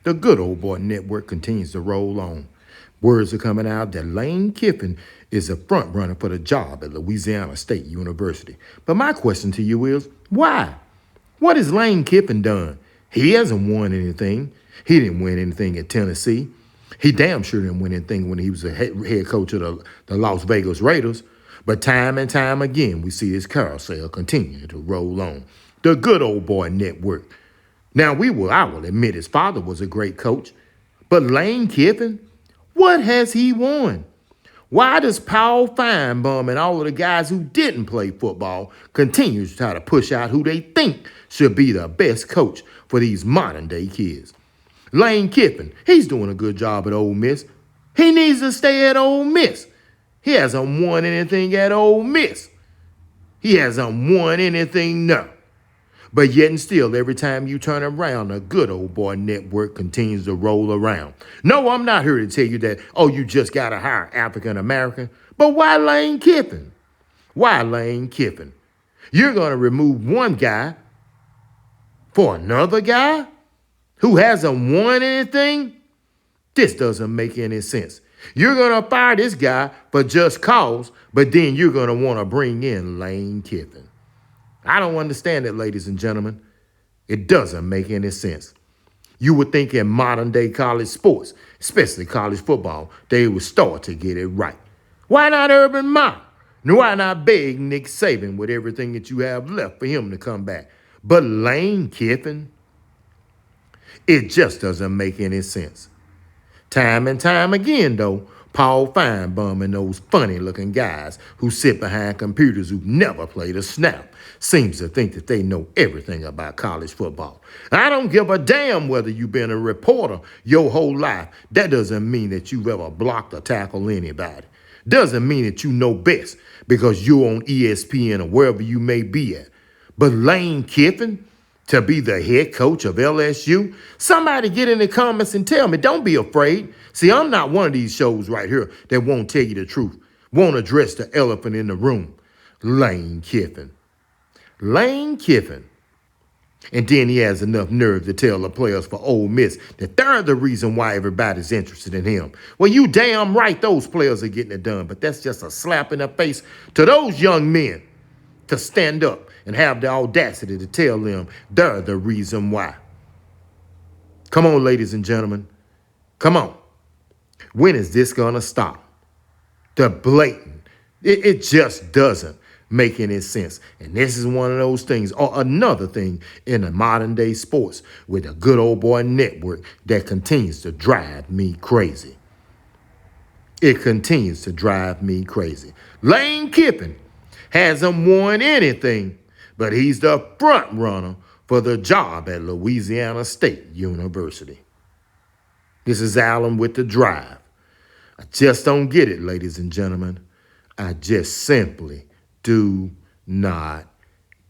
The good old boy network continues to roll on. Words are coming out that Lane Kiffin is a front runner for the job at Louisiana State University. But my question to you is, why? What has Lane Kiffin done? He hasn't won anything. He didn't win anything at Tennessee. He damn sure didn't win anything when he was the head coach of the Las Vegas Raiders. But time and time again, we see this carousel continue to roll on. The good old boy network. Now, I will admit his father was a great coach. But Lane Kiffin, what has he won? Why does Paul Feinbaum and all of the guys who didn't play football continue to try to push out who they think should be the best coach for these modern day kids? Lane Kiffin, he's doing a good job at Ole Miss. He needs to stay at Ole Miss. He hasn't won anything at Ole Miss. He hasn't won anything now. But yet and still, every time you turn around, the good old boy network continues to roll around. No, I'm not here to tell you that, you just got to hire African American. But why Lane Kiffin? Why Lane Kiffin? You're going to remove one guy for another guy who hasn't won anything? This doesn't make any sense. You're going to fire this guy for just cause, but then you're going to want to bring in Lane Kiffin. I don't understand it, ladies and gentlemen. It doesn't make any sense. You would think in modern day college sports, especially college football, they would start to get it right. Why not Urban Meyer? Why not beg Nick Saban with everything that you have left for him to come back? But Lane Kiffin? It just doesn't make any sense. Time and time again, though, Paul Feinbaum and those funny-looking guys who sit behind computers who've never played a snap seems to think that they know everything about college football. I don't give a damn whether you've been a reporter your whole life. That doesn't mean that you've ever blocked or tackled anybody. Doesn't mean that you know best because you're on ESPN or wherever you may be at. But Lane Kiffin, to be the head coach of LSU? Somebody get in the comments and tell me. Don't be afraid. See, I'm not one of these shows right here that won't tell you the truth, won't address the elephant in the room. Lane Kiffin. Lane Kiffin. And then he has enough nerve to tell the players for Ole Miss that they're the reason why everybody's interested in him. Well, you damn right those players are getting it done, but that's just a slap in the face to those young men to stand up and have the audacity to tell them they're the reason why. Come on, ladies and gentlemen. Come on. When is this going to stop? The blatant. It just doesn't make any sense. And this is one of those things, or another thing in the modern day sports with a good old boy network that continues to drive me crazy. It continues to drive me crazy. Lane Kiffin hasn't won anything, but he's the front runner for the job at Louisiana State University. This is Alan with the Drive. I just don't get it, ladies and gentlemen. I just simply do not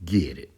get it.